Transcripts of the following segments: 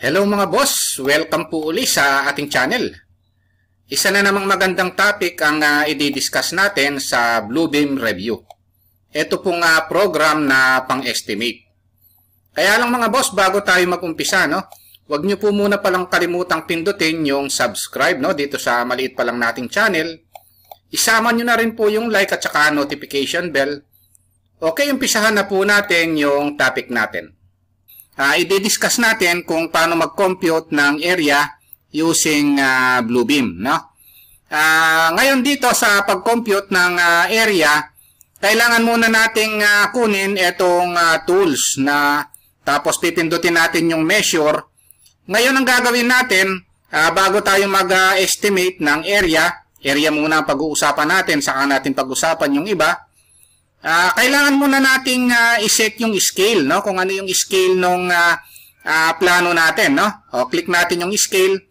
Hello mga boss! Welcome po uli sa ating channel. Isa na namang magandang topic ang i-discuss natin sa Bluebeam Review. Ito pong program na pang-estimate. Kaya lang mga boss, bago tayo mag-umpisa, huwag nyo po muna palang kalimutang pindutin yung subscribe dito sa maliit pa lang nating channel. Isama nyo na rin po yung like at saka notification bell. Okay, umpisahan na po natin yung topic natin. I-discuss natin kung paano mag-compute ng area using Bluebeam. Ngayon dito sa pag-compute ng area, kailangan muna nating kunin itong tools na tapos pipindutin natin yung measure. Ngayon ang gagawin natin, bago tayo mag-estimate ng area muna ang pag-uusapan natin, saka natin pag-usapan yung iba. Kailangan muna nating iset yung scale, kung ano yung scale ng plano natin. Click natin yung scale.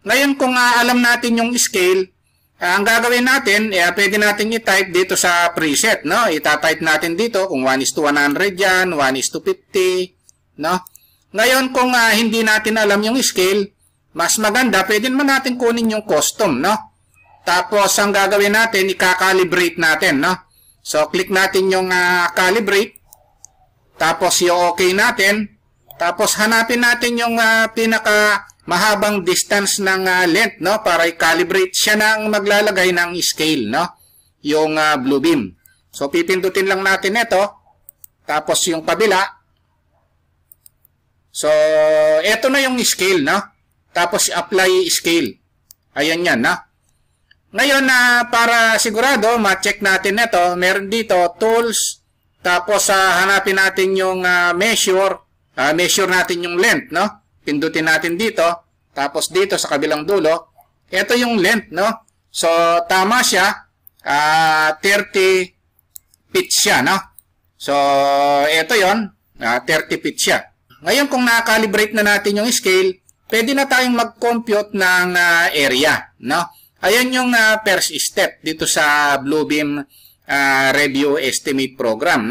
Ngayon kung alam natin yung scale, ang gagawin natin, pwede natin i-type dito sa preset. Ita-type natin dito kung 1:100 yan, 1:50. Ngayon kung hindi natin alam yung scale, mas maganda, pwede naman natin kunin yung custom. Tapos ang gagawin natin, i-calibrate natin. So, click natin yung calibrate. Tapos, yung okay natin. Tapos, hanapin natin yung pinaka mahabang distance ng length, para i-calibrate. Siya na ang maglalagay ng scale, yung Bluebeam. So, pipindutin lang natin ito. Tapos, yung kabila. So, ito na yung scale, Tapos, apply scale. Ayan yan, Ngayon, para sigurado, ma-check natin ito, meron dito, tools, tapos hanapin natin yung measure, measure natin yung length, Pindutin natin dito, tapos dito sa kabilang dulo, ito yung length, So, tama siya, 30 feet siya, So, ito yon 30 feet siya. Ngayon, kung na-calibrate na natin yung scale, pwede na tayong mag-compute ng area, Ayan yung first step dito sa Bluebeam Review Estimate Program.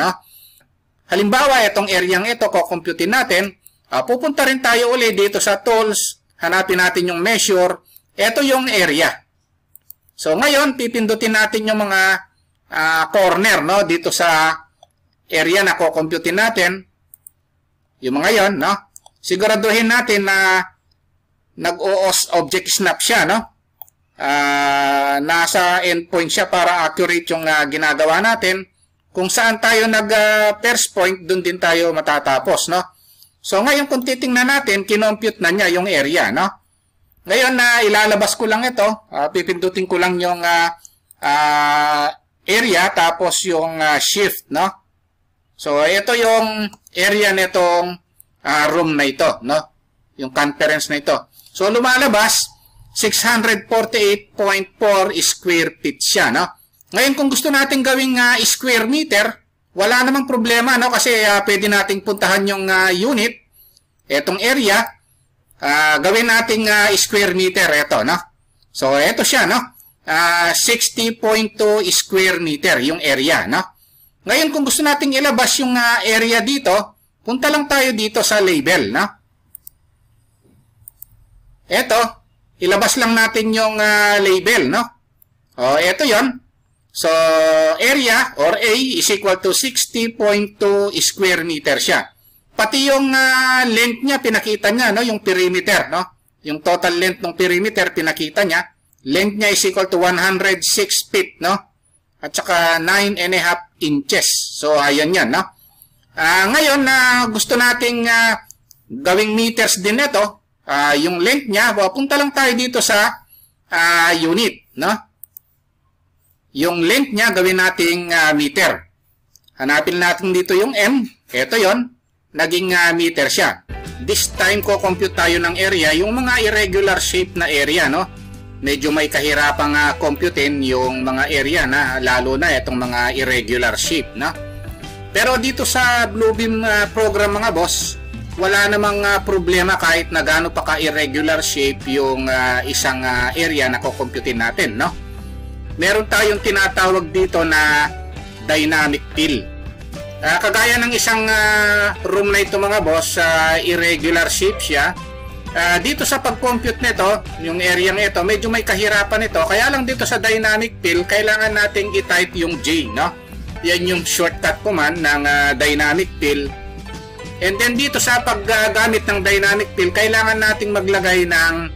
Halimbawa, itong area ito, kukumputin natin. Pupunta rin tayo ulit dito sa Tools. Hanapin natin yung Measure. Ito yung area. So, ngayon, pipindutin natin yung mga corner dito sa area na kukumputin natin. Yung mga yon, siguraduhin natin na nag-OOS object snap siya, nasa endpoint siya para accurate yung ginagawa natin. Kung saan tayo nag-first point, dun din tayo matatapos, So, ngayon kung titingnan natin, kinompute na niya yung area, Ngayon, ilalabas ko lang ito. Pipindutin ko lang yung area, tapos yung shift, So, ito yung area nitong room na ito, Yung conference na ito. So, lumalabas 648.4 square feet siya, Ngayon, kung gusto natin gawing square meter, wala namang problema, Kasi pwede nating puntahan yung unit, etong area, gawin nating square meter, ito, So, ito siya, 60.2 square meter yung area, Ngayon, kung gusto nating ilabas yung area dito, punta lang tayo dito sa label, Ito, ilabas lang natin yung label, ito yon. So, area or A is equal to 60.2 square meter siya. Pati yung length niya, pinakita niya, yung perimeter, Yung total length ng perimeter, pinakita niya. Length niya is equal to 106 feet, At saka 9.5 inches. So, ayan yan, ngayon, gusto nating gawing meters din ito. Yung length niya, punta lang tayo dito sa unit, Yung length niya, gawin nating meter. Hanapin natin dito yung M. Ito yon, naging meter siya. This time, compute tayo ng area, yung mga irregular shape na area, Medyo may kahirapang computein yung mga area lalo na itong mga irregular shape, Pero dito sa Bluebeam program mga boss, wala namang problema kahit na gaano pa ka-irregular shape yung isang area na kukumputin natin, Meron tayong tinatawag dito na dynamic fill. Kagaya ng isang room na ito mga boss, irregular shape siya. Dito sa pag-compute nito, yung area ito, medyo may kahirapan ito. Kaya lang dito sa dynamic fill, kailangan nating i-type yung J, no? Yan yung shortcut command ng dynamic fill. And then dito sa paggamit ng dynamic fill, kailangan nating maglagay ng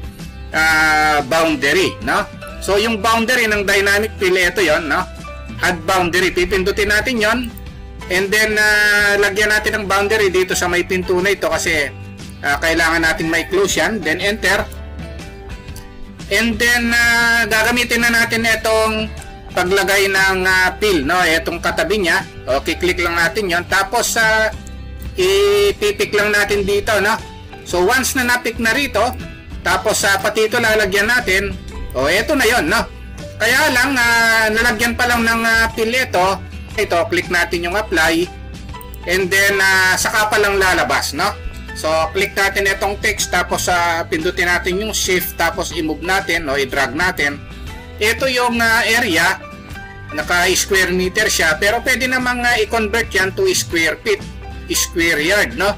boundary, no? So yung boundary ng dynamic fill, ito yon, no? Add boundary, pipindutin natin yon. And then lagyan natin ng boundary dito sa may pinto na ito kasi kailangan natin may close yan. Then enter. And then gagamitin na natin itong paglagay ng fill, no? Itong katabi niya. Okay, click lang natin yon. Tapos ipipick lang natin dito, no? So once na napick na rito, tapos pati ito lalagyan natin. Ito na yon, no? Kaya lang nalagyan pa lang ng fill ito. Ito, click natin yung apply. And then saka pa lang lalabas, no? So click natin itong text, tapos pindutin natin yung shift, tapos i-move natin o i-drag natin. Ito yung area, naka square meter siya, pero pwede namang i-convert yan to square feet, square yard, no?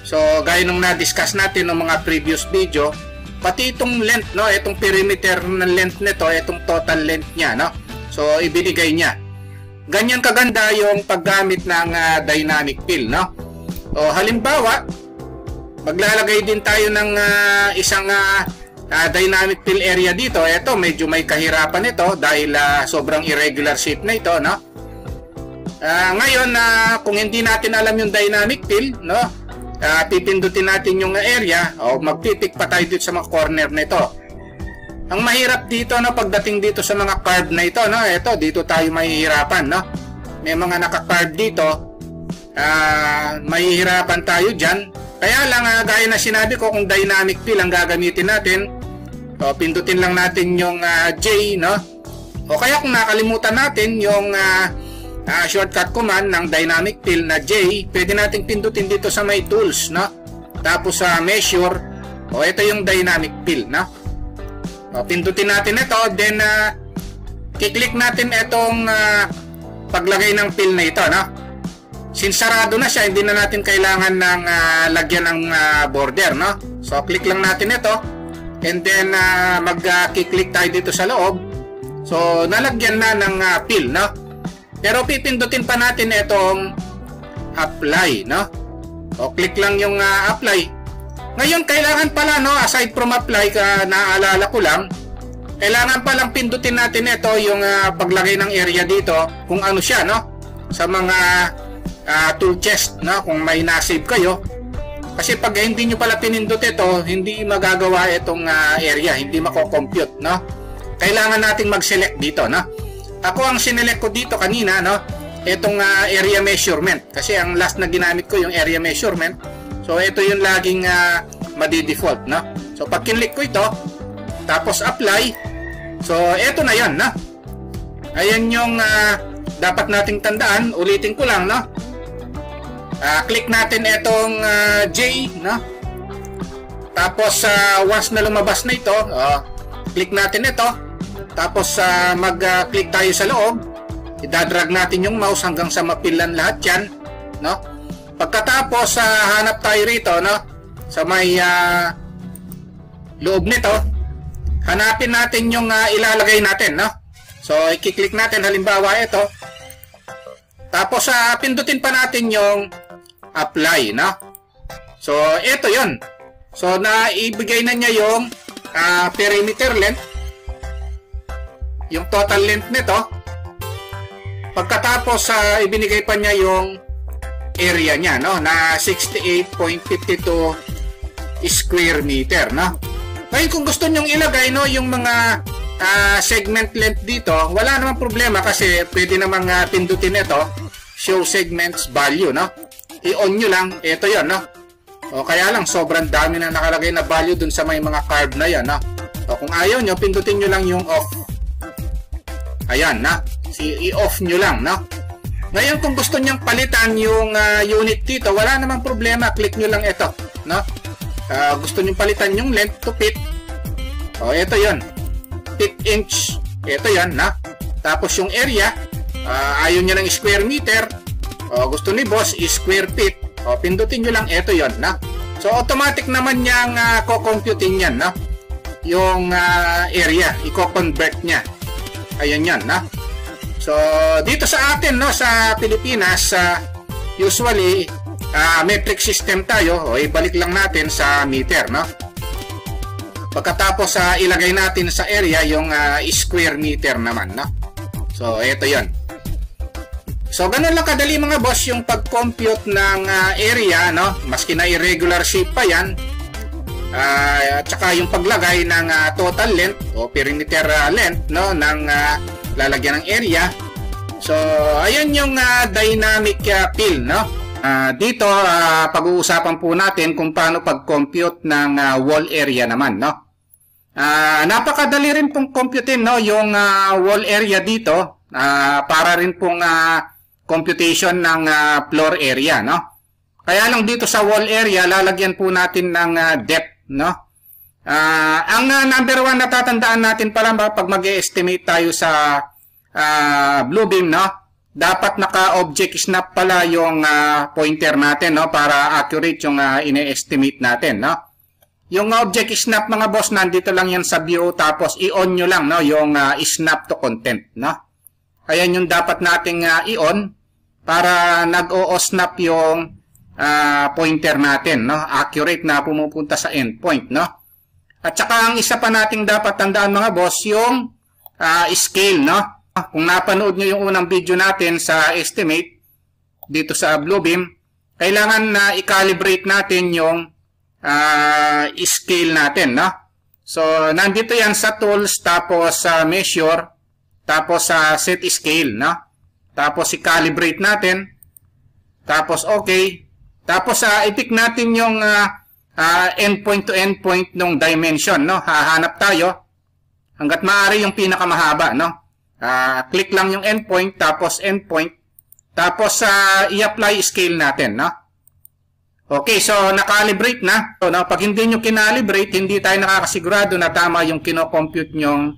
So gaya nung na-discuss natin ng mga previous video, pati itong length, no? Itong perimeter ng length nito, itong total length niya, no? So ibinigay niya. Ganyan kaganda yung paggamit ng dynamic fill, no? Halimbawa, maglalagay din tayo ng isang dynamic fill area dito. Ito, medyo may kahirapan ito dahil sobrang irregular shape na ito, no? Ngayon, kung hindi natin alam yung dynamic fill, no? Pipindutin natin yung area o magpipick pa tayo dito sa mga corner na ito. Ang mahirap dito, no, pagdating dito sa mga carve na ito, no, ito dito tayo mahihirapan, no. May mga naka-carve dito, mahihirapan tayo diyan. Kaya lang gaya na sinabi ko, kung dynamic fill ang gagamitin natin, pindutin lang natin yung J, no. O kaya kung nakalimutan natin yung shortcut command ng dynamic fill na J, pwede nating pindutin dito sa may tools, no. Tapos sa measure, ito yung dynamic fill, no. Pindutin natin ito, then kiklik natin itong paglagay ng fill na ito, no? Since sarado na siya, hindi na natin kailangan ng lagyan ng border, no? So click lang natin ito, and then mag-kiklik tayo dito sa loob. So nalagyan na ng fill, no? Pero pipindutin pa natin itong apply, no? O click lang yung apply. Ngayon, kailangan pala, no, aside from apply, naalala ko lang, kailangan palang pindutin natin ito, yung paglagay ng area dito, kung ano siya, no, sa mga tool chest, no, kung may nasave kayo. Kasi pag hindi nyo pala pinindot ito, hindi magagawa itong area, hindi mako-compute, no. Kailangan nating mag-select dito, no. Ako ang sinelect ko dito kanina, no, itong area measurement. Kasi ang last na ginamit ko yung area measurement. So ito yung laging madi-default, no? So pag kinlik ko ito, tapos apply, so ito na yan, no? Ayan yung dapat nating tandaan. Ulitin ko lang, no? Click natin itong J, no? Tapos once na lumabas na ito, click natin ito. Tapos mag-click tayo sa loob. Idadrag natin yung mouse hanggang sa mapilan lahat yan, no? Pagkatapos hanap tayo rito, no, sa may loob nito, hanapin natin yung ilalagay natin, no. So i-click natin halimbawa ito. Tapos pindutin pa natin yung apply, no. So ito 'yon. So naibigay na niya yung perimeter length, yung total length nito. Pagkatapos ibinigay pa niya yung area niya, no, na 68.52 square meter, no. Ngayon kung gusto nyong ilagay, no, yung mga segment length dito, wala namang problema kasi pwede namang pindutin ito, show segments value, no. I-on nyo lang, ito yon, no. O kaya lang sobrang dami na nakalagay na value dun sa may mga carve na yan, no. O kung ayaw nyo, pindutin nyo lang yung off. Ayan, na. I-off nyo lang, no. Ngayon kung gusto nyang palitan yung unit dito, wala namang problema, click nyo lang ito, no? Gusto nyong palitan yung length to feet. O ito 'yon. Feet inch. Ito 'yan, na. Tapos yung area, ayaw niya ng square meter. O gusto ni boss is square feet. O pindutin nyo lang ito 'yon, na. So automatic naman niyang ko-computein yan, no? Yung area, i-convert niya. Ayan yan, no? So dito sa atin, no, sa Pilipinas, usually metric system tayo. O ibalik lang natin sa meter, no? Pagkatapos ilagay natin sa area yung square meter naman, no? So ito yon. So ganun lang kadali mga boss yung pag-compute ng area, no? Maski na irregular shape pa yan. At saka yung paglagay ng total length o perimeter length, no, ng lalagyan ng area. So ayun yung dynamic fill, no? Dito pag-uusapan po natin kung paano pag-compute ng wall area naman, no? Napakadali rin pong computein, no, yung wall area dito, para rin pong computation ng floor area, no? Kaya lang dito sa wall area, lalagyan po natin ng depth, no? Ang number one na tatandaan natin pala pag mag-estimate tayo sa Bluebeam, no? Dapat naka-object snap pala yung pointer natin, no? Para accurate yung ine-estimate natin, no? Yung object snap mga boss, nandito lang yan sa view, tapos i-on nyo lang, no? Yung snap to content, no? Ayan yung dapat nating i-on para nag-o-snap yung pointer natin, no? Accurate na pumupunta sa endpoint, no? At saka ang isa pa nating dapat tandaan mga boss, yung scale, no? Kung napanood nyo yung unang video natin sa estimate dito sa Bluebeam, kailangan na i-calibrate natin yung scale natin, no? So nandito yan sa tools, tapos sa measure, tapos sa set scale, no? Tapos i-calibrate natin. Tapos okay. Tapos i-pick natin yung endpoint to endpoint ng dimension, no? Hahanap tayo hangga't maaari yung pinakamahaba, no? Click lang yung endpoint, tapos endpoint. Tapos i-apply scale natin, no? Okay, so nakalibrate na. So, no, pag hindi nyo kinalibrate, hindi tayo nakakasigurado na tama yung kino-compute nyong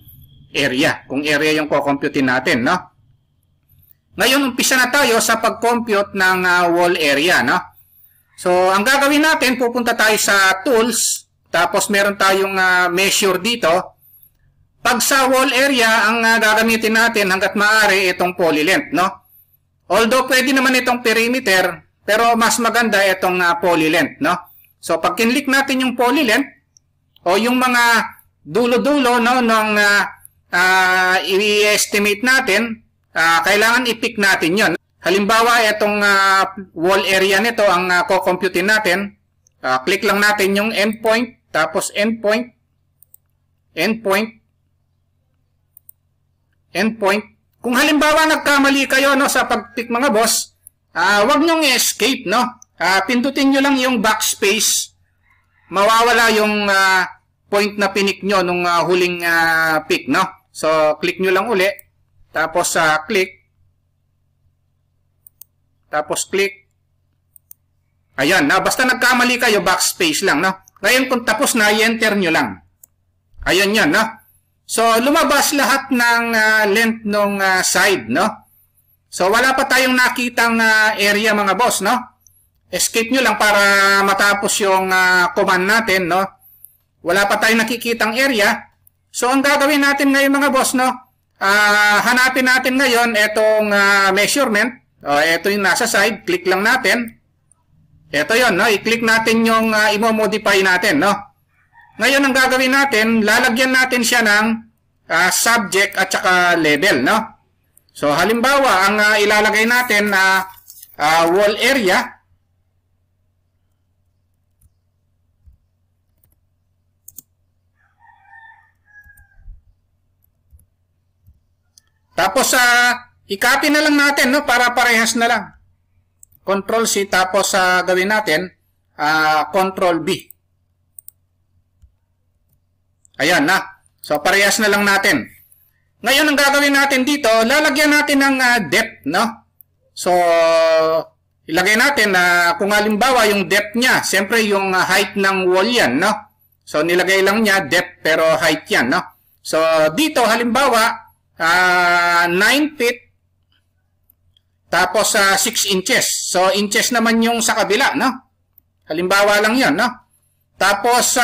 area. Kung area yung ko-computein natin, no? Ngayon, umpisa na tayo sa pag-compute ng wall area, no? So, ang gagawin natin, pupunta tayo sa tools, tapos meron tayong measure dito. Pag sa wall area, ang gagamitin natin hangga't maaari itong poly length, no? Although pwede naman itong perimeter, pero mas maganda itong poly length, no? So, pag kinlik natin yung poly length, o yung mga dulo-dulo, no, nung i-estimate natin, kailangan i-pick natin yon. Halimbawa, itong wall area nito, ang ko-computein natin, click lang natin yung endpoint, tapos endpoint, endpoint, endpoint. Kung halimbawa nagkamali kayo, no, sa pag-pick mga boss, wag nyong escape, no? Pindutin nyo lang yung backspace, mawawala yung point na pinik nyo nung huling pick, no? So, click nyo lang uli, tapos click, tapos click. Ayan, basta nagkamali kayo, backspace lang, no? Ngayon, kung tapos na, i-enter nyo lang. Ayan yan, no? So, lumabas lahat ng length ng side, no? So, wala pa tayong nakitang area, mga boss, no? Escape nyo lang para matapos yung command natin, no? Wala pa tayong nakikitang area. So, ang gagawin natin ngayon, mga boss, no? Hanapin natin ngayon itong measurement. Ito yung nasa side. Click lang natin. Ito yon, no? I-click natin yung i-modify natin, no? Ngayon, ang gagawin natin, lalagyan natin siya ng subject at saka label, no? So, halimbawa, ang ilalagay natin na wall area. Tapos, i-copy na lang natin, no? Para parehas na lang. Control C, tapos gawin natin, Control B. Ayan na. So, parehas na lang natin. Ngayon, ang gagawin natin dito, lalagyan natin ng depth, no? So, ilagay natin na kung halimbawa yung depth niya, siyempre yung height ng wall yan, no? So, nilagay lang niya depth pero height yan, no? So, dito halimbawa, 9 feet, tapos 6 inches. So, inches naman yung sa kabila, no? Halimbawa lang yan, no? Tapos,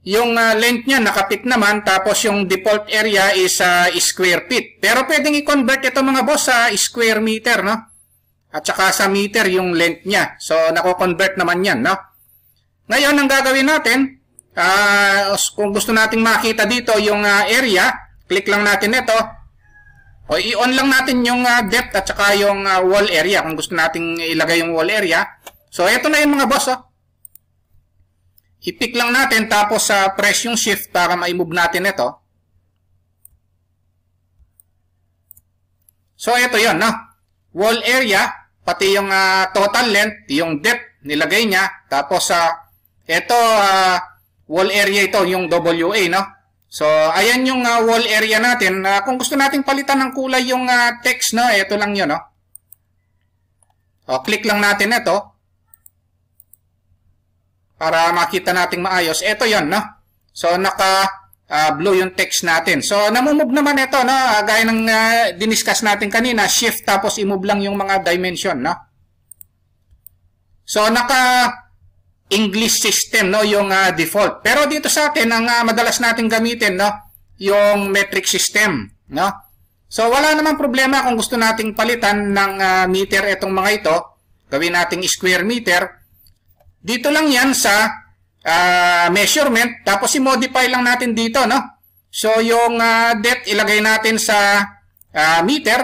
yung length niya nakapit naman, tapos yung default area is square feet. Pero pwedeng i-convert ito mga boss sa square meter, no? At saka sa meter yung length niya. So, nako-convert naman yan, no? Ngayon, ang gagawin natin, kung gusto nating makita dito yung area, click lang natin ito. O i-on lang natin yung depth at saka yung wall area kung gusto nating ilagay yung wall area. So, ito na yung mga boss, oh. I-pick lang natin tapos press yung shift para ma-move natin ito. So, ito yun, no? Wall area, pati yung total length, yung depth, nilagay niya. Tapos, ito, wall area ito, yung WA, no? So, ayan yung wall area natin. Kung gusto nating palitan ng kulay yung text, no? Ito lang yun, no? O, click lang natin ito. Para makita nating maayos. Ito yon, no? So, naka-blue yung text natin. So, namumove naman ito, no? Gaya ng diniscuss natin kanina, shift tapos i-move lang yung mga dimension, no? So, naka-English system, no? Yung default. Pero dito sa atin, ang madalas natin gamitin, no? Yung metric system, no? So, wala namang problema kung gusto nating palitan ng meter itong mga ito. Gawin nating square meter. Dito lang yan sa measurement, tapos i-modify lang natin dito, no? So, yung depth, ilagay natin sa meter.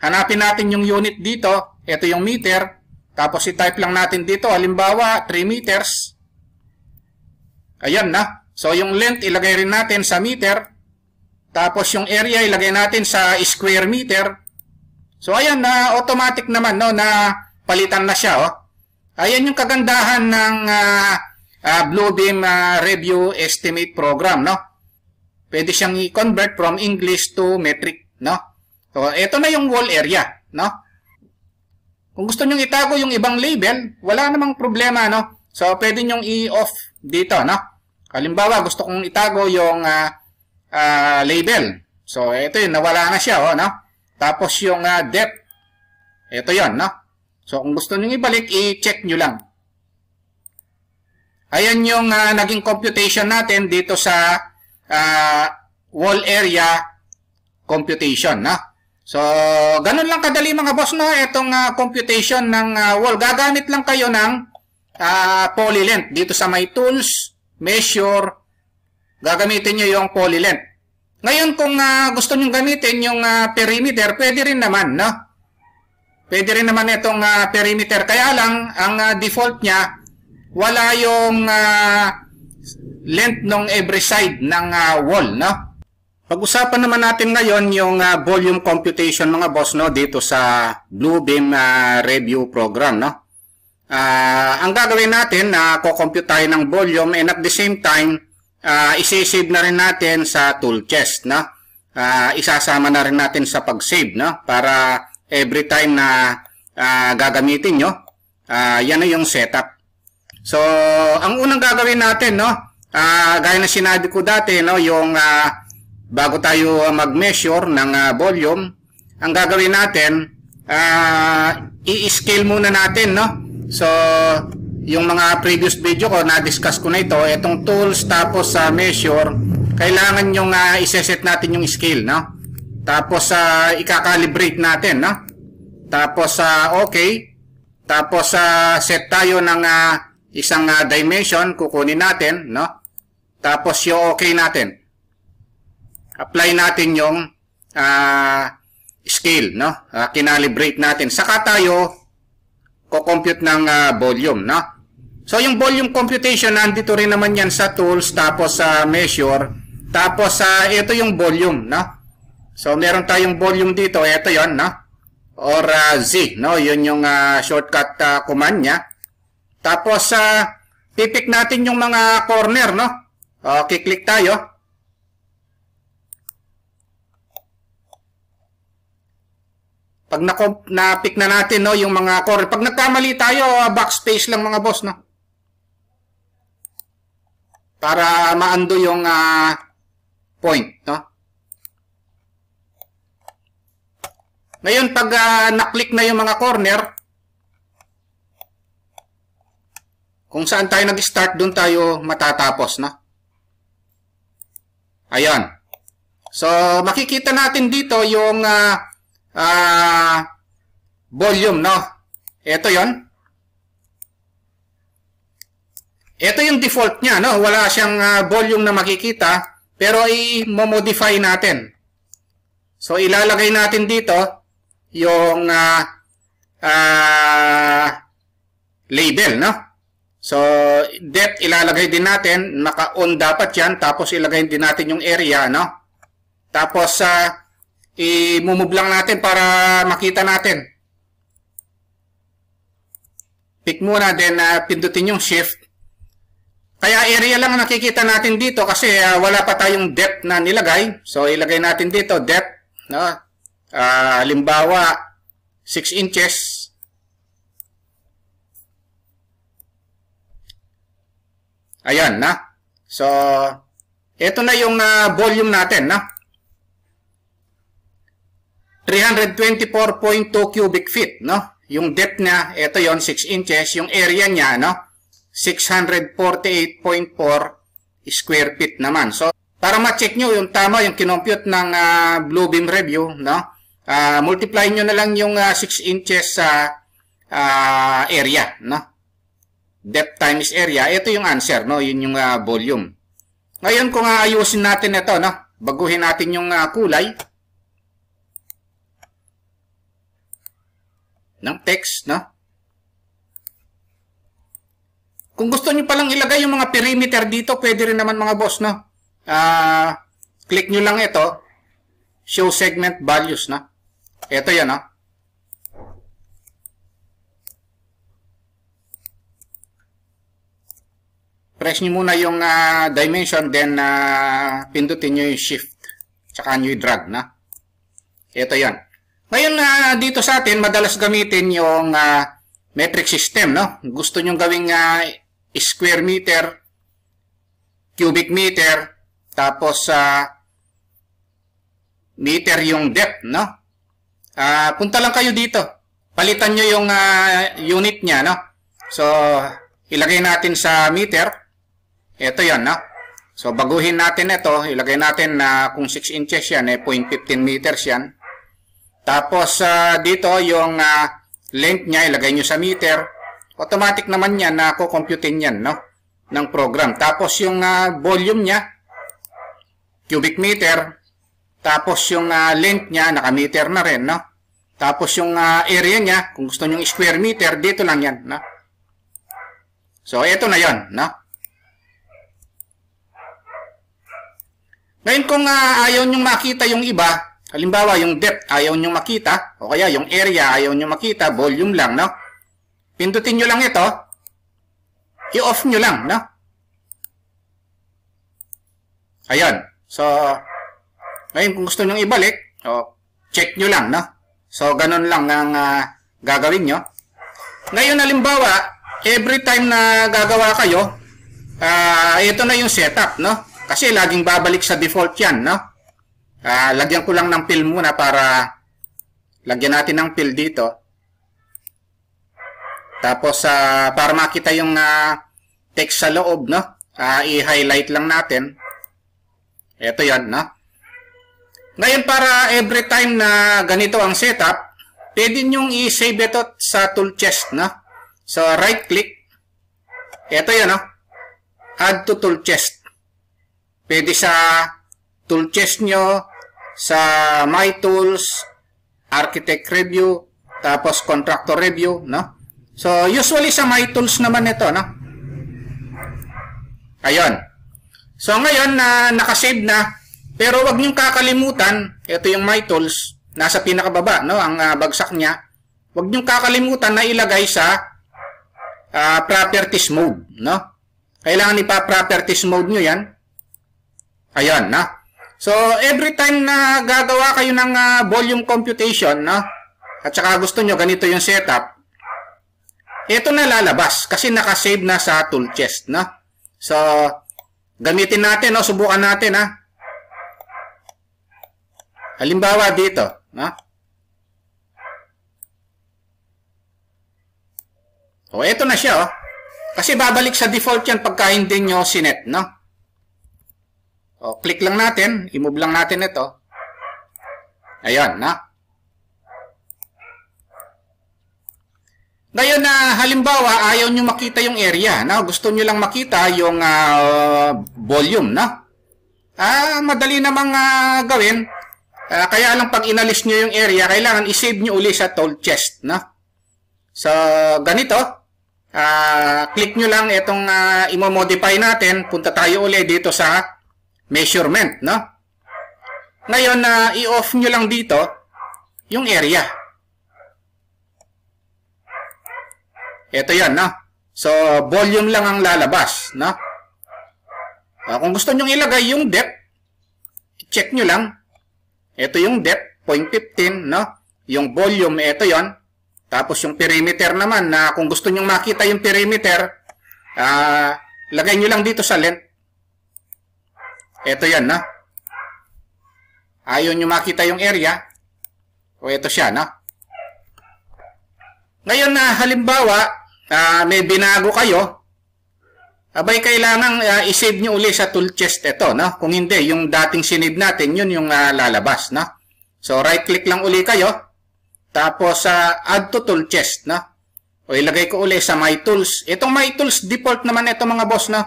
Hanapin natin yung unit dito. Ito yung meter. Tapos, i-type lang natin dito. Halimbawa, 3 meters. Ayan na. So, yung length, ilagay rin natin sa meter. Tapos, yung area, ilagay natin sa square meter. So, ayan na. Automatic naman, no? Na palitan na siya, oh. Ayan yung kagandahan ng Bluebeam Review Estimate Program, no? Pwede siyang i-convert from English to metric, no? So, ito na yung wall area, no? Kung gusto nyo itago yung ibang label, wala namang problema, no? So, pwede nyo i-off dito, no? Halimbawa, gusto kong itago yung label. So, ito yun, nawala na siya, oh, no? Tapos yung depth, ito yun, no? So, kung gusto nyo ibalik, i-check nyo lang. Ayan yung naging computation natin dito sa wall area computation, no? So, ganun lang kadali mga boss, no? Itong computation ng wall. Gagamit lang kayo ng poly length. Dito sa my tools, measure, gagamitin nyo yung poly length. Ngayon, kung gusto nyo gamitin yung perimeter, pwede rin naman, no? Pwede rin naman itong perimeter. Kaya lang, ang default niya, wala yung length ng every side ng wall, no? Pag-usapan naman natin ngayon yung volume computation, mga boss, no? Dito sa Bluebeam Review Program, no? Ang gagawin natin, ko-compute tayo ng volume and at the same time, isi-save na rin natin sa tool chest, no? Isasama na rin natin sa pag-save, no? Para every time na gagamitin nyo, yan na yung setup. So, ang unang gagawin natin, no, gaya na sinabi ko dati, no, yung bago tayo mag-measure ng volume, ang gagawin natin, i-scale muna natin, no. So, yung mga previous video ko, na-discuss ko na ito, itong tools, tapos measure, kailangan yung iseset natin yung scale, no. Tapos, i-calibrate natin, no? Tapos, okay. Tapos, set tayo ng isang dimension, kukunin natin, no? Tapos, yung okay natin. Apply natin yung scale, no? Kinalibrate natin. Saka tayo, kukompute ng volume, no? So, yung volume computation, nandito rin naman yan sa tools, tapos measure. Tapos, ito yung volume, no? So, meron tayong volume dito. Ito yon, no? Or Z, no? Yun yung shortcut command niya. Tapos, pipick natin yung mga corner, no? Okay, click tayo. Pag na-pick na natin, no, yung mga corner. Pag nagkamali tayo, backspace lang mga boss, no? Para ma-undo yung point, no? Ngayon, pag na-click na yung mga corner, Kung saan tayo nag-start, doon tayo matatapos, no? Ayan. So, makikita natin dito yung volume, no? Ito yon. Ito yung default niya, no? Wala siyang volume na makikita, pero i-modify natin. So, ilalagay natin dito yung label, no? So, depth ilalagay din natin, naka-on dapat yan, tapos ilagay din natin yung area, no? Tapos, i-move lang natin para makita natin. Pick muna, then pindutin yung shift. Kaya area lang nakikita natin dito kasi wala pa tayong depth na nilagay. So, ilagay natin dito, depth, no? Halimbawa, 6 inches. Ayan, na. So, ito na yung volume natin, na. 324.2 cubic feet, no? Yung depth niya, ito yon 6 inches. Yung area niya, no? 648.4 square feet naman. So, para ma-check nyo yung tama, yung kinompute ng Bluebeam Review, no? Multiply nyo na lang yung 6 inches area, no? Depth times area, ito yung answer, no? Yun yung volume. Ngayon, kung ayusin natin ito, no? Baguhin natin yung kulay ng text, no? Kung gusto nyo palang ilagay yung mga perimeter dito, pwede rin naman mga boss, no? Click nyo lang ito, show segment values, no? Ito yan, no? Press nyo muna yung dimension, then pindutin nyo yung shift. Tsaka nyo yung drag, no? Ito yan. Ngayon, dito sa atin, madalas gamitin yung metric system, no? Gusto nyo gawing square meter, cubic meter, tapos meter yung depth, no? Punta lang kayo dito. Palitan nyo yung unit niya, no? So, ilagay natin sa meter. Ito yan, no? So, baguhin natin ito. Ilagay natin na kung 6 inches yan, 0.15 meters yan. Tapos, dito, yung length niya, ilagay nyo sa meter. Automatic naman yan na kukomputin yan, no? Ng program. Tapos, yung volume niya, cubic meter. Tapos, yung length niya, naka-meter na rin, no? Tapos, yung area niya, kung gusto nyo square meter, dito lang yan, no? So, ito na yon, no? Ngayon, kung ayaw nyo makita yung iba, halimbawa, yung depth, ayaw nyo makita, o kaya yung area, ayaw nyo makita, volume lang, no? Pindutin nyo lang ito, i-off nyo lang, no? Ayan. So, ngayon, kung gusto nyo ibalik, check nyo lang, no? So, ganun lang ang gagawin nyo. Ngayon, halimbawa, every time na gagawa kayo, ito na yung setup, no? Kasi laging babalik sa default yan, no? Lagyan ko lang ng fill muna para lagyan natin ng fill dito. Tapos, para makita yung text sa loob, no? I-highlight lang natin. Ito yan, no? Ngayon, para every time na ganito ang setup, pwede nyong i-save ito sa tool chest, no? So, right-click. Ito yan, no? Add to tool chest. Pwede sa tool chest nyo, sa My Tools, Architect Review, tapos Contractor Review, no? So, usually sa My Tools naman ito, no? Ayun. So, ngayon, nakasave na, pero wag niyong kakalimutan, ito yung My Tools, nasa pinakababa, no? Ang bagsak niya. Wag niyong kakalimutan na ilagay sa Properties Mode, no? Kailangan ipa-Properties Mode nyo yan. Ayan, no? So, every time na gagawa kayo ng volume computation, no? At saka gusto nyo ganito yung setup, ito na lalabas kasi nakasave na sa tool chest, no? So, gamitin natin, no? Subukan natin, ha? Halimbawa dito, no? O, ito na siya, oh. Kasi babalik sa default yan pagka hindi nyo sinet, no? O, click lang natin. I-move lang natin ito. Ayan, na. Ngayon na halimbawa ayaw nyo makita yung area, no? Gusto nyo lang makita yung volume, no? Madali namang gawin. Kaya lang pag inalis nyo yung area, kailangan i-save nyo uli sa tool chest, no? So, ganito. Click nyo lang itong i-modify natin. Punta tayo uli dito sa measurement, no? Ngayon, i-off nyo lang dito yung area. Ito yan, no? So, volume lang ang lalabas, no? Kung gusto nyo ilagay yung depth, check nyo lang. Ito yung depth, 0.15, no? Yung volume, ito yon. Tapos yung perimeter naman, na kung gusto nyo makita yung perimeter, lagay nyo lang dito sa length. Ito yan, no? Ayaw nyo makita yung area. O ito siya, no? Ngayon na halimbawa, may binago kayo, abay kailangan i-save nyo uli sa tool chest ito, no? Kung hindi, yung dating sinave natin, yun yung lalabas, no? So, right-click lang uli kayo. Tapos, add to tool chest, no? O, ilagay ko uli sa My Tools. Itong My Tools, default naman ito mga boss, no?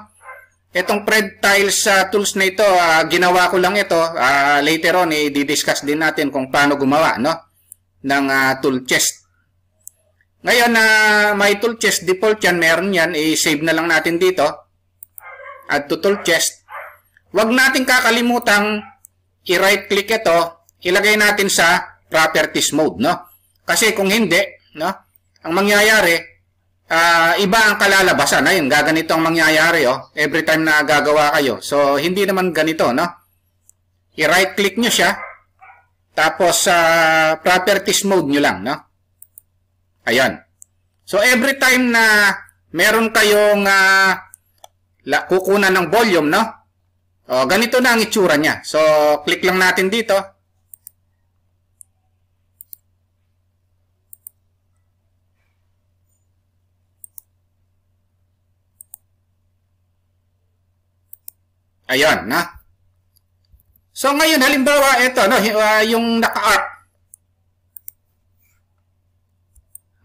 Itong Pred Tiles tools na ito, ginawa ko lang ito. Later on, i-discuss din natin kung paano gumawa, no? Ng tool chest. Ngayon, My Tool Chest, default yan, meron yan. I-save na lang natin dito. Add to tool chest. Huwag natin kakalimutang i-right-click ito. Ilagay natin sa properties mode, no? Kasi kung hindi, no? Ang mangyayari, iba ang kalalabasan. Ayun, gaganito ang mangyayari, oh. Every time na gagawa kayo. So, hindi naman ganito, no? I-right-click nyo siya. Tapos, properties mode nyo lang, no? Ayan. So, every time na meron kayong kukunan ng volume, no? O, ganito na ang itsura niya. So, click lang natin dito. Ayan, na. So, ngayon, halimbawa, ito, no? Yung naka-arc.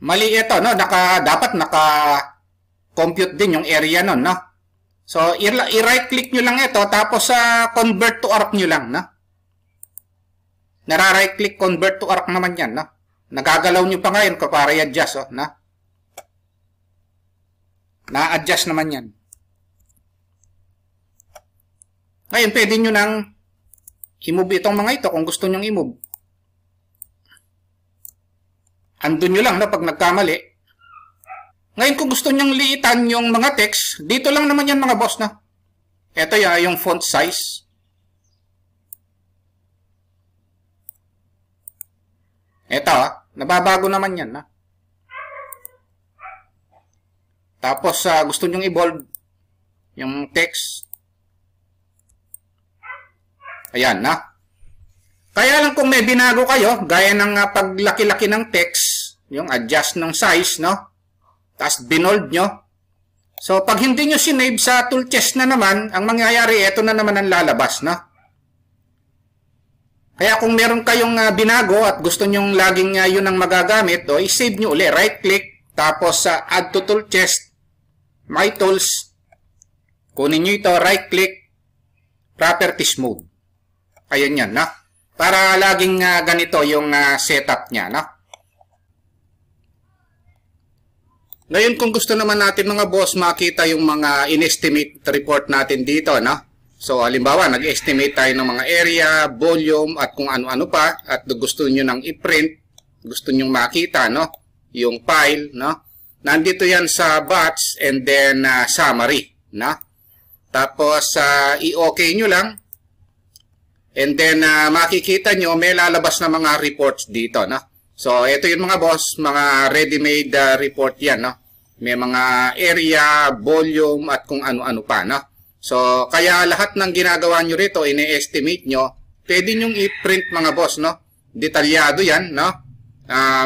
Mali ito, no? Dapat naka-compute din yung area nun, no? So, i-right-click nyo lang ito, tapos convert to arc nyo lang, no? Nara-right-click, convert to arc naman yan, no? Nagagalaw nyo pa ngayon para i-adjust, oh, no? Na-adjust naman yan. Ngayon, pwede nyo nang i-move itong mga ito kung gusto nyong i-move. Andun nyo lang, no, pag nagkamali. Ngayon, kung gusto nyong liitan yung mga text, dito lang naman yan mga boss, no? Ito yung font size. Ito, nababago naman yan, no? Tapos, gusto nyong i-bold yung text. Ayan, no? Kaya lang kung may binago kayo, gaya ng paglaki-laki ng text, yung adjust ng size, no? Tapos binold nyo. So, pag hindi nyo sinave sa tool chest na naman, ang mangyayari, ito na naman ang lalabas, no? Kaya kung meron kayong binago at gusto nyong laging yun ang magagamit, o i-save nyo uli. Right-click, tapos add to tool chest, My Tools. Kunin nyo ito, right-click, properties mode. Ayan yan, no? Para laging ganito yung setup niya, no? Ngayon, kung gusto naman natin mga boss makita yung mga in-estimate report natin dito, no? So, halimbawa, nag-estimate tayo ng mga area, volume, at kung ano-ano pa, at gusto nyo nang i-print, gusto nyo makita, no? Yung file, no? Nandito yan sa batch and then summary, no? Tapos, i-okay nyo lang. And then, makikita nyo, may lalabas na mga reports dito, no? So, ito yung mga boss, mga ready-made report yan, no? May mga area, volume, at kung ano-ano pa, no? So, kaya lahat ng ginagawa nyo rito, ine-estimate nyo, pwede nyong i-print mga boss, no? Detalyado yan, no?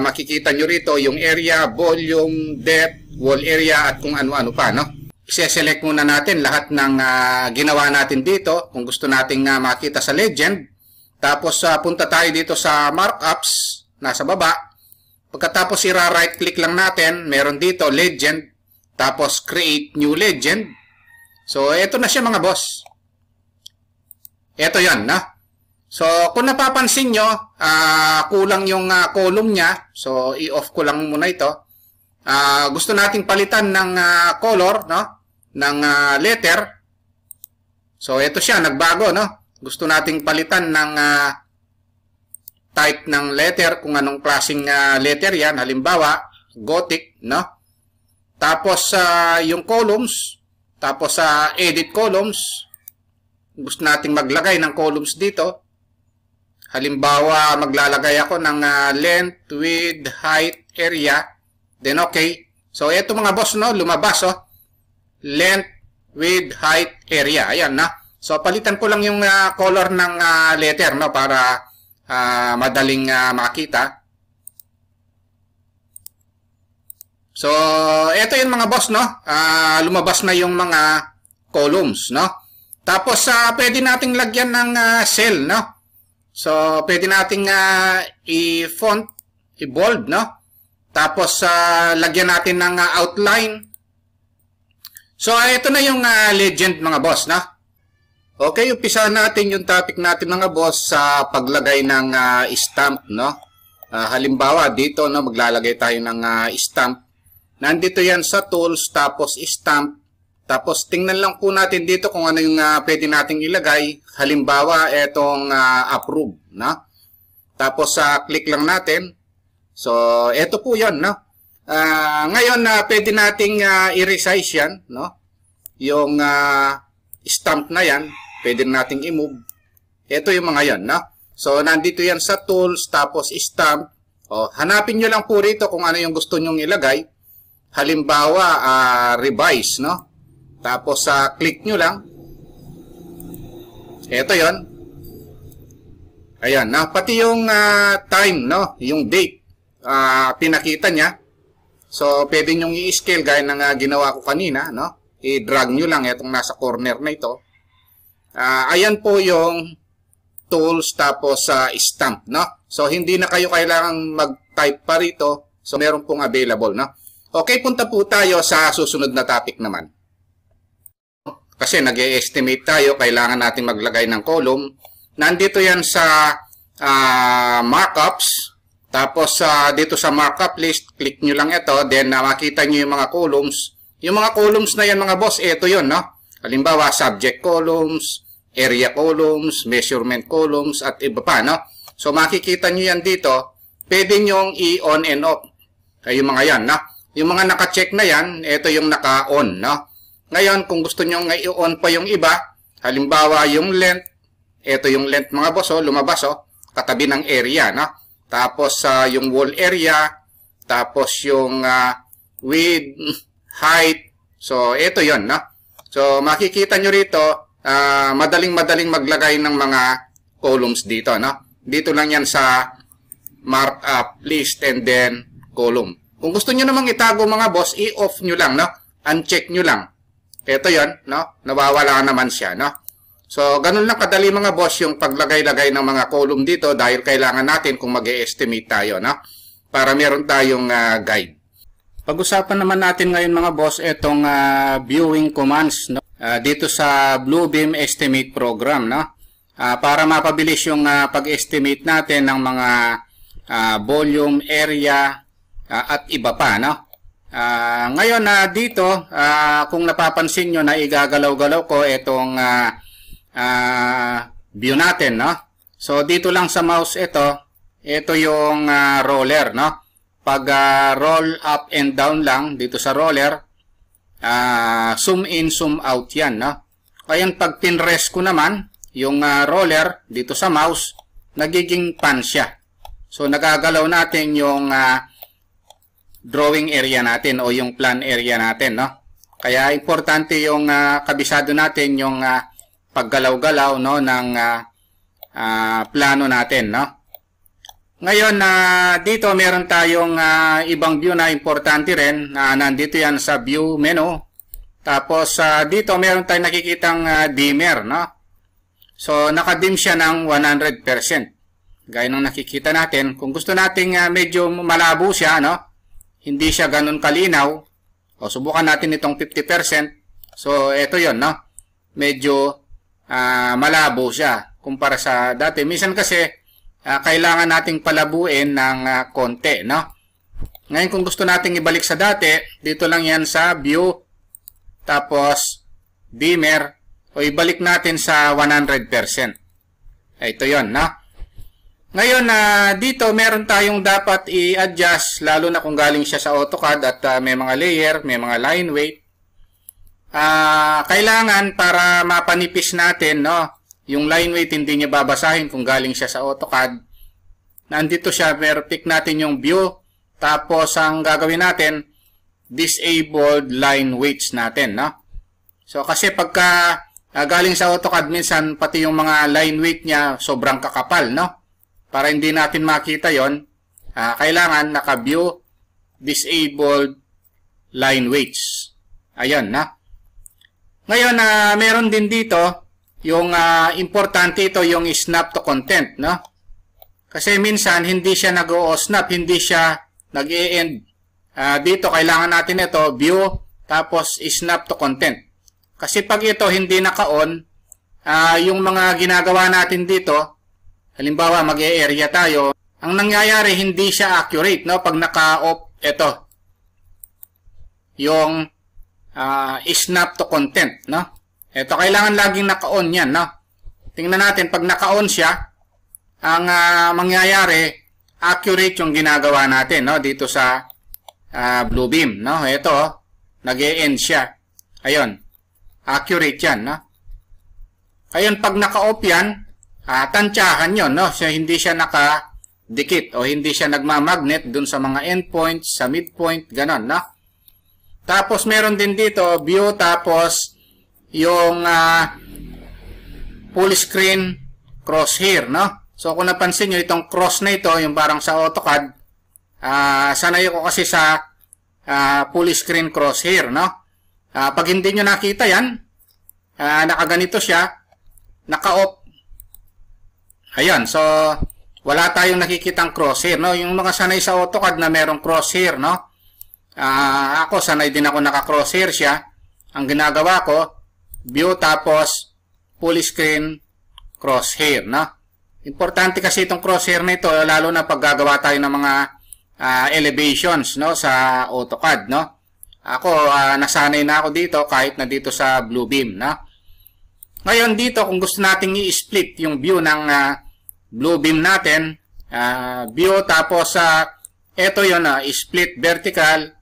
Makikita nyo rito yung area, volume, depth, wall area at kung ano-ano pa, no? I-select muna natin lahat ng ginawa natin dito kung gusto nating makita sa legend. Tapos punta tayo dito sa markups, nasa baba. Pagkatapos i-right click lang natin, meron dito legend, tapos create new legend. So ito na siya mga boss. Ito yan, no? So kung napapansin nyo, kulang yung column niya. So i-off ko lang muna ito. Gusto nating palitan ng color, no? Ng letter. So ito siya, nagbago, no? Gusto nating palitan ng type ng letter, kung anong klaseng letter yan. Halimbawa, Gothic, no? Tapos yung columns, tapos edit columns. Gusto nating maglagay ng columns dito. Halimbawa, maglalagay ako ng length, width, height, area. Then okay. So ito mga boss, no, lumabas, oh. Length, width, height, area. Ayan na. So palitan ko lang yung color ng letter, no, para madaling makita. So ito yung mga boss, no. Lumabas na yung mga columns, no. Tapos pwede nating lagyan ng cell, no. So pwede nating i-font, i-bold, no. Tapos lagyan natin ng outline. So ito na yung legend mga boss, no? Okay, umpisa natin yung topic natin mga boss sa paglagay ng stamp, no? Halimbawa dito, no, maglalagay tayo ng stamp. Nandito yan sa tools, tapos stamp. Tapos tingnan lang po natin dito kung ano yung pwede nating ilagay. Halimbawa, etong approve, no? Tapos click lang natin. So ito po yan, no? Ngayon pwede nating i-resize yan, no? Yung stamp na yan, pwede nating i-move. Ito yung mga yan, no? So nandito yan sa tools, tapos stamp. Hanapin nyo lang po rito kung ano yung gusto nyong ilagay. Halimbawa, revise, no? Tapos click nyo lang. Ito yon. Ayan, pati yung time, no? Yung date, pinakita niya. So pwede nyong i-scale gaya ng ginawa ko kanina, no? I-drag nyo lang itong nasa corner na ito. Ayan po yung tools, tapos stamp, no? So hindi na kayo kailangang mag-type pa rito. So meron pong available, no? Okay, punta po tayo sa susunod na topic naman. Kasi nag-estimate tayo, kailangan natin maglagay ng column. Nandito yan sa markups. Tapos dito sa markup list, click nyo lang ito. Then makita nyo yung mga columns. Yung mga columns na yan mga boss, ito yun, no? Halimbawa, subject columns, area columns, measurement columns, at iba pa, no? So makikita nyo yan dito. Pwede nyong i-on and off. Yung mga yan, no? Yung mga naka-check na yan, ito yung naka-on, no? Ngayon, kung gusto nyo i-on pa yung iba, halimbawa yung length, ito yung length mga boss, lumabas, katabi ng area, no? Tapos yung wall area, tapos yung width, height. So ito yon, no? So makikita nyo rito, madaling maglagay ng mga columns dito, no? Dito lang yan sa markup list and then column. Kung gusto nyo namang itago mga boss, i-off nyo lang, no? Uncheck nyo lang. Ito yon, no? Nawawala naman siya, no? So, ganun lang kadali mga boss yung paglagay-lagay ng mga column dito dahil kailangan natin kung mag-e-estimate tayo, no? Para meron tayong guide. Pag-usapan naman natin ngayon mga boss itong viewing commands, no? Dito sa Bluebeam Estimate Program, no? Para mapabilis yung pag-estimate natin ng mga volume, area, at iba pa, no? Ngayon dito, kung napapansin nyo na igagalaw-galaw ko itong view natin, no? So dito lang sa mouse ito yung roller, no? Pag roll up and down lang dito sa roller, zoom in, zoom out yan, no? Kaya pag pinrest ko naman yung roller dito sa mouse, nagiging pan siya. So nagagalaw natin yung drawing area natin o yung plan area natin, no? Kaya importante yung kabisado natin yung paggalaw-galaw, no, ng plano natin, no? Ngayon, dito meron tayong ibang view na importante rin. Nandito yan sa view menu. Tapos, dito meron tayong nakikitang dimmer, no? So, nakadim siya ng 100%. Gaya ng nakikita natin. Kung gusto nating medyo malabo siya, no? Hindi siya ganun kalinaw. O, subukan natin itong 50%. So, ito yon, no? Medyo malabo siya kumpara sa dati. Minsan kasi, kailangan nating palabuin ng konti, no? Ngayon, kung gusto nating ibalik sa dati, dito lang yan sa view, tapos dimmer, o ibalik natin sa 100%. Ito yon, no? Ngayon, dito meron tayong dapat i-adjust, lalo na kung galing siya sa AutoCAD at may mga layer, may mga line weight. Kailangan para mapanipis natin, no? Yung line weight hindi niya babasahin kung galing siya sa AutoCAD. Nandito siya, pero pick natin yung view. Tapos, ang gagawin natin, disabled line weights natin, no? So, kasi pagka galing sa AutoCAD, minsan pati yung mga line weight niya sobrang kakapal, no? Para hindi natin makita yon, kailangan naka-view, disabled line weights. Ayan, na? Ngayon, meron din dito, yung importante ito, yung snap to content, no? Kasi minsan, hindi siya nag-o-snap, hindi siya nag-e-end. Dito, kailangan natin ito, view, tapos snap to content. Kasi pag ito hindi naka-on, yung mga ginagawa natin dito, halimbawa, mag-e-area tayo, ang nangyayari, hindi siya accurate, no? Pag naka-off, ito, yung snap to content, no? Ito, kailangan laging naka-on yan, no? Tingnan natin, pag naka-on siya, ang mangyayari, accurate yung ginagawa natin, no? Dito sa Bluebeam, no? Ito, nag-e-end siya. Ayun, accurate yan, no? Ayun, pag naka-off yan, tansyahan yun, no? So, hindi siya naka-dikit o hindi siya nagmamagnet dun sa mga endpoints, sa midpoint, ganon, no? Tapos, meron din dito, view, tapos, yung full screen crosshair, no? So, kung napansin nyo, itong cross na ito, yung parang sa AutoCAD, sanay ko kasi sa full screen crosshair, no? Pag hindi nyo nakita yan, nakaganito siya, naka-off. Ayan, so, wala tayong nakikitang crosshair, no? Yung mga sanay sa AutoCAD na merong crosshair, no? Ako, sanay din ako naka-crosshair siya. Ang ginagawa ko, view tapos full screen crosshair, no? Importante kasi itong crosshair na ito, lalo na pag gagawa tayo ng mga elevations, no, sa AutoCAD, no? Ako, nasanay na ako dito kahit na dito sa Bluebeam, no? Ngayon dito, kung gusto nating i-split yung view ng Bluebeam natin, view tapos ito yun, split vertical,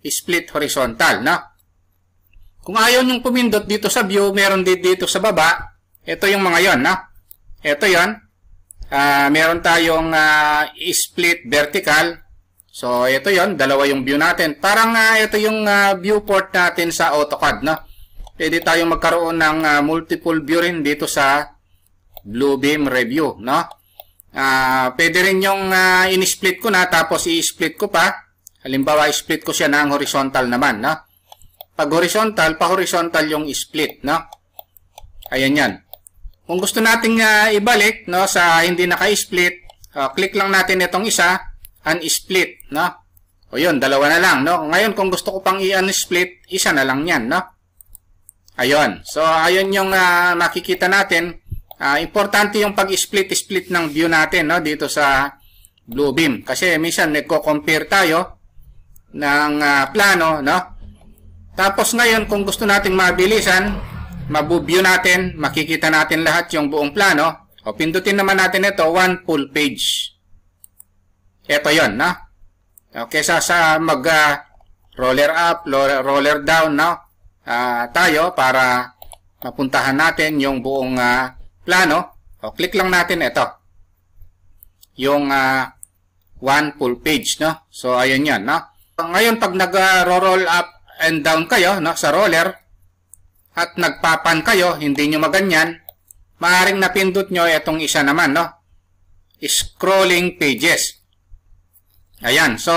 split horizontal, no? Kung ayaw nyong pumindot dito sa view, meron dito sa baba. Ito yung mga yon, no? Ito yon. Meron tayong split vertical. So, ito yon. Dalawa yung view natin. Parang ito yung viewport natin sa AutoCAD, no? Pwede tayong magkaroon ng multiple view rin dito sa Bluebeam Review, no? Pwede rin yung in-split ko na, tapos i-split ko pa. Halimbawa, i-split ko siya ng horizontal naman, no? Pag horizontal, pa-horizontal yung split, no? Ayan yan. Kung gusto nating ibalik, no, sa hindi naka-split, click lang natin itong isa, un-split, no? O yun, dalawa na lang, no? Ngayon, kung gusto ko pang i-unsplit, isa na lang yan, no? Ayun. So, ayun yung makikita natin. Importante yung pag-split ng view natin, no, dito sa Bluebeam. Kasi minsan, nagko-compare tayo ng plano, no? Tapos ngayon, kung gusto nating mabilisan, mabu-view natin, makikita natin lahat yung buong plano. O pindutin naman natin ito, one full page. Ito yon, no? Okay, sa mag-roller up, roller down, no? Tayo para mapuntahan natin yung buong plano. O click lang natin ito. Yung one full page, no? So, ayun yan, no? Ngayon, pag nag-roll up and down kayo, no, sa roller, at nagpapan kayo, hindi nyo maganyan, maaaring napindot nyo itong isa naman, no? scrolling pages. Ayan. So,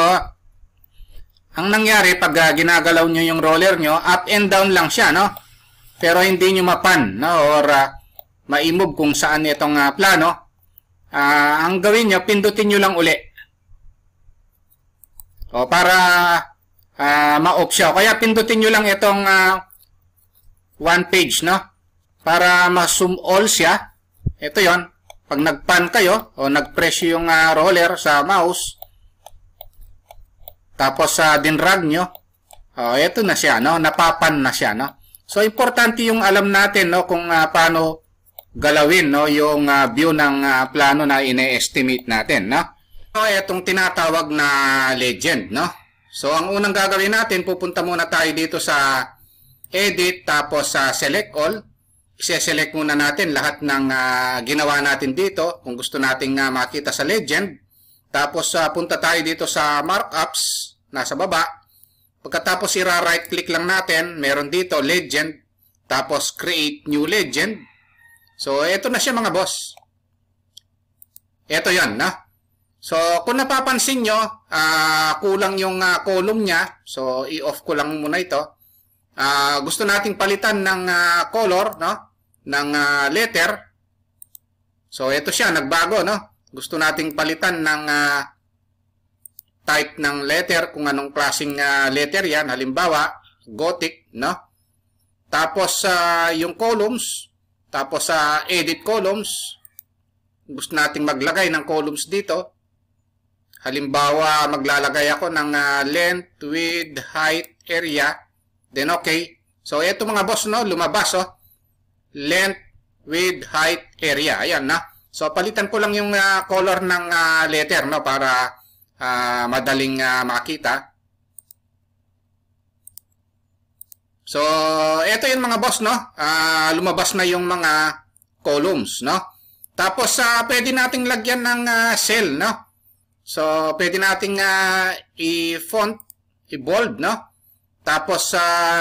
ang nangyari pag ginagalaw nyo yung roller nyo, up and down lang siya, no? Pero hindi nyo mapan, no? Or ma-move kung saan itong plano. Ang gawin nyo, pindutin nyo lang uli. O, para ma-off siya. Kaya pindutin nyo lang itong one page, no? Para ma-zoom all siya. Ito yon. Pag nag-pan kayo, o nag-press yung roller sa mouse, tapos dinrag nyo, ito na siya, no? Napapan na siya, no? So, importante yung alam natin, no? Kung paano galawin, no? Yung view ng plano na ine-estimate natin, no? So, itong tinatawag na legend, no? So, ang unang gagawin natin, pupunta muna tayo dito sa edit, tapos sa select all. I-select muna natin lahat ng ginawa natin dito, kung gusto nating makita sa legend. Tapos, punta tayo dito sa markups, nasa baba. Pagkatapos, right click lang natin, meron dito, legend. Tapos, create new legend. So, ito na siya mga boss. Ito yan, no? So, kung napapansin nyo, kulang yung column niya. So, i-off ko lang muna ito. Gusto nating palitan ng color, no? Ng letter. So, ito siya, nagbago, no? Gusto nating palitan ng type ng letter, kung anong klaseng letter yan. Halimbawa, Gothic, no? Tapos, yung columns, tapos edit columns. Gusto nating maglagay ng columns dito. Halimbawa, maglalagay ako ng length, width, height, area. Then, okay. So, ito mga boss, no? Lumabas, oh. Length, width, height, area. Ayan, na. So, palitan ko lang yung color ng letter, no? Para madaling makita. So, ito yung mga boss, no? Lumabas na yung mga columns, no? Tapos, pwede nating lagyan ng cell, no? So, pwede nating i-font, i-bold, no? Tapos,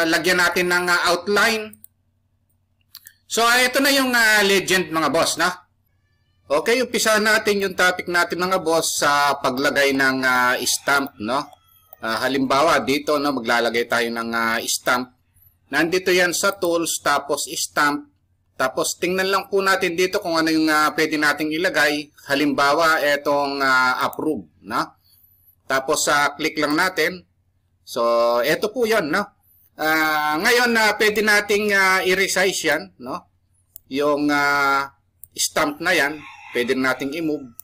lagyan natin ng outline. So, ito na yung legend, mga boss, no? Okay, umpisahan natin yung topic natin, mga boss, sa paglagay ng stamp, no? Halimbawa, dito, no, maglalagay tayo ng stamp. Nandito yan sa tools, tapos stamp. Tapos, tingnan lang po natin dito kung ano yung pwede nating ilagay. Halimbawa, itong approve, no? Tapos, click lang natin. So, ito po yan, no? Ngayon, pwede nating i-resize yan, no? Yung stamp na yan, pwede nating i-move.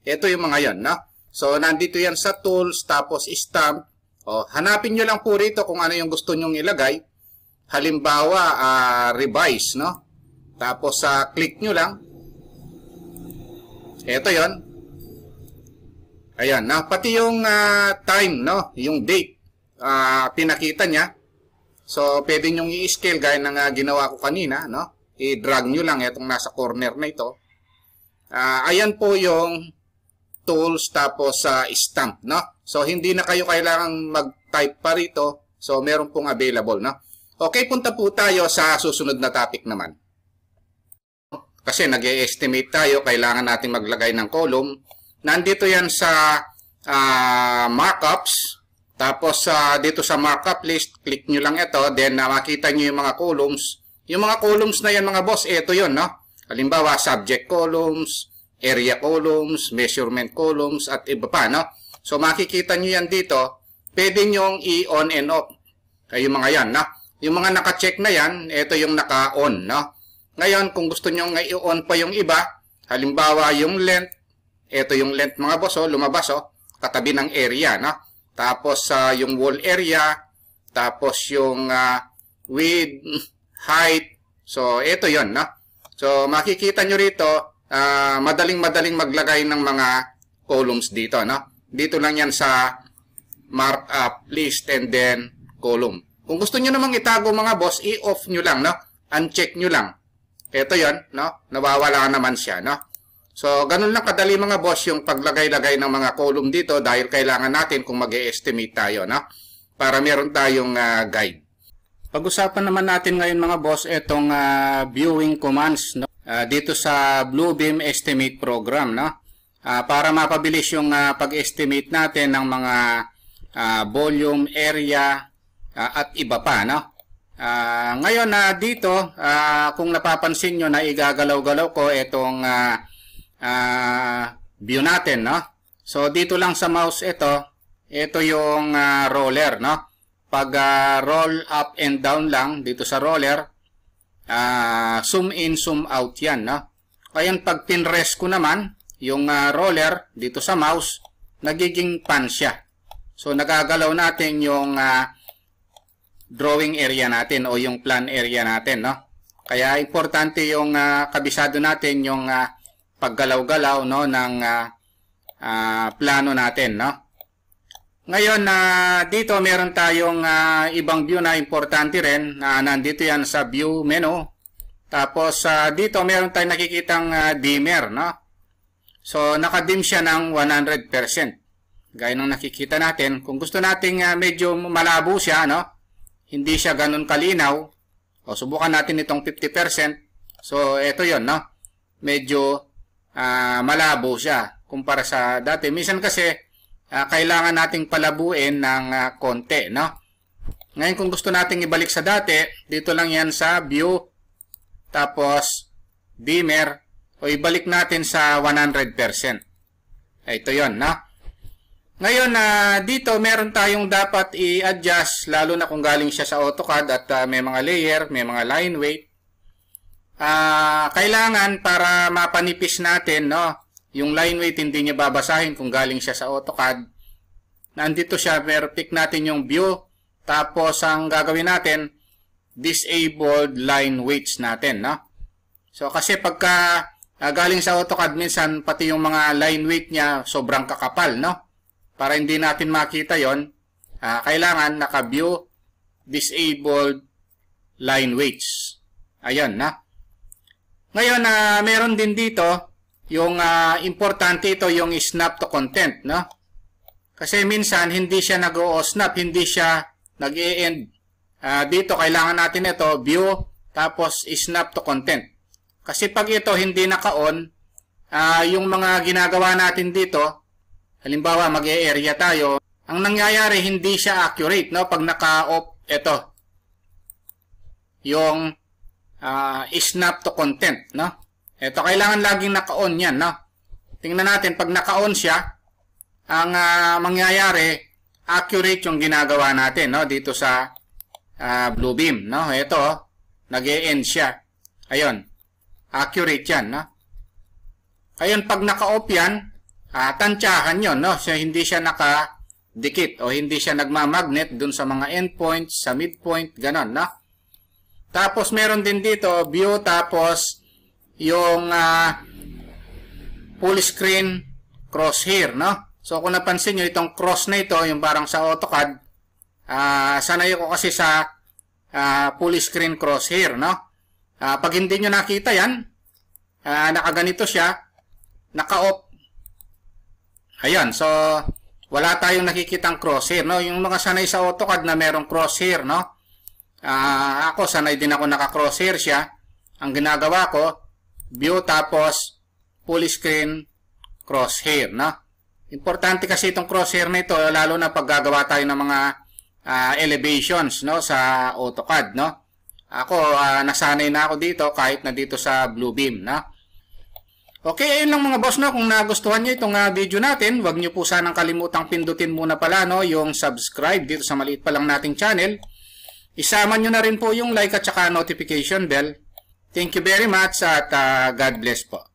Ito yung mga yan, no? So, nandito yan sa tools, tapos stamp. O, hanapin nyo lang po rito kung ano yung gusto nyong ilagay. Halimbawa, revise, no? Tapos, click nyo lang. Ito yon. Ayan, na pati yung time, no? Yung date, pinakita niya. So, pwede nyong i-scale gaya ng ginawa ko kanina, no? I-drag nyo lang itong nasa corner na ito. Ayan po yung tools tapos stamp, no? So, hindi na kayo kailangang mag-type pa rito. So, meron pong available, no? Okay, punta po tayo sa susunod na topic naman. Kasi nag-estimate tayo, kailangan natin maglagay ng column. Nandito yan sa markups. Tapos dito sa markup list, click nyo lang ito. Then makita nyo yung mga columns. Yung mga columns na yan mga boss, ito yun, no? Halimbawa, subject columns, area columns, measurement columns, at iba pa, no? So makikita nyo yan dito. Pwede nyong i-on and off. Yung mga yan, no? Yung mga naka-check na yan, ito yung naka-on, no? Ngayon, kung gusto nyo i-on pa yung iba, halimbawa yung length, ito yung length mga boss, oh, lumabas, oh, katabi ng area, no? Tapos yung wall area, tapos yung width, height, so ito yon, no? So makikita nyo rito, madaling maglagay ng mga columns dito, no? Dito lang yan sa markup list and then column. Kung gusto nyo namang itago mga boss, i-off nyo lang, no? Uncheck nyo lang. Ito yon, no? Nawawala naman siya, no? So, ganun lang kadali mga boss yung paglagay-lagay ng mga column dito dahil kailangan natin kung mag-e-estimate tayo, no? Para meron tayong guide. Pag-usapan naman natin ngayon mga boss itong viewing commands, no? Dito sa Bluebeam Estimate Program, no? para mapabilis yung pag-estimate natin ng mga volume, area, at iba pa, no? Ngayon dito, kung napapansin nyo na igagalaw-galaw ko itong view natin, no? So dito lang sa mouse ito yung roller, no? Pag roll up and down lang dito sa roller, zoom in, zoom out yan, no? Ngayon pag pinrest ko naman yung roller dito sa mouse, nagiging pan siya. So nagagalaw natin yung drawing area natin o yung plan area natin, no? Kaya importante yung kabisado natin yung paggalaw-galaw, no, ng plano natin, no? Ngayon dito meron tayong ibang view na importante rin na nandito yan sa view menu. Tapos dito meron tayong nakikitang dimmer, no? So naka-dim siya ng 100%. Gaya ng nakikita natin, kung gusto nating medyo malabo siya, no? Hindi siya ganun kalinaw, o subukan natin itong 50%. So ito 'yon, no? Medyo malabo siya kumpara sa dati. Minsan kasi kailangan nating palabuin ng konti, no? Ngayon kung gusto nating ibalik sa dati, dito lang yan sa view, tapos dimmer, o ibalik natin sa 100%. Ito 'yon, no? Ngayon dito meron tayong dapat i-adjust, lalo na kung galing siya sa AutoCAD at may mga layer, may mga line weight. Kailangan para mapanipis natin, no, yung line weight hindi niya babasahin kung galing siya sa AutoCAD. Nandito siya, pick natin yung view, tapos ang gagawin natin, disabled line weights natin, no? So kasi pagka galing sa AutoCAD, minsan pati yung mga line weight niya sobrang kakapal, no? Para hindi natin makita yon, kailangan naka-view, disabled line weights. Ayan, na. Ngayon, meron din dito, yung importante ito, yung snap to content, no? Kasi minsan, hindi siya nag-o-snap, hindi siya nag-e-end. Dito, kailangan natin ito, view, tapos snap to content. Kasi pag ito hindi naka-on, yung mga ginagawa natin dito, halimbawa, mag-e-area tayo. Ang nangyayari, hindi siya accurate, no? Pag naka-off, ito. Yung snap to content, no? Ito, kailangan laging naka-on yan, no? Tingnan natin, pag naka-on siya, ang mangyayari, accurate yung ginagawa natin, no? Dito sa Bluebeam, no? Ito, nag-e-end siya. Ayun, accurate yan, no? Ayun, pag naka-off yan, tansyahan yun, no? So, hindi siya nakadikit o hindi siya nagmamagnet dun sa mga endpoints, sa midpoint, ganon, no? Tapos, meron din dito, view, tapos, yung full screen crosshair, no? So, kung napansin nyo, itong cross na ito, yung parang sa AutoCAD, sanay ko kasi sa full screen crosshair, no? Pag hindi nyo nakita yan, nakaganito siya, naka-off. Ayan, so wala tayong nakikitang crosshair, no? Yung mga sanay sa AutoCAD na merong crosshair, no? Ako sanay din ako naka-crosshair siya. Ang ginagawa ko, view tapos full screen crosshair, no? Importante kasi itong crosshair na ito, lalo na pag gagawa tayo ng mga elevations, no, sa AutoCAD, no? Ako nasanay na ako dito kahit na dito sa Bluebeam, no? Okay, ayun lang mga boss, no. Kung nagustuhan nyo itong video natin, huwag nyo po sanang kalimutang pindutin muna pala, no, yung subscribe dito sa maliit pa lang nating channel. Isama nyo na rin po yung like at saka notification bell. Thank you very much at God bless po.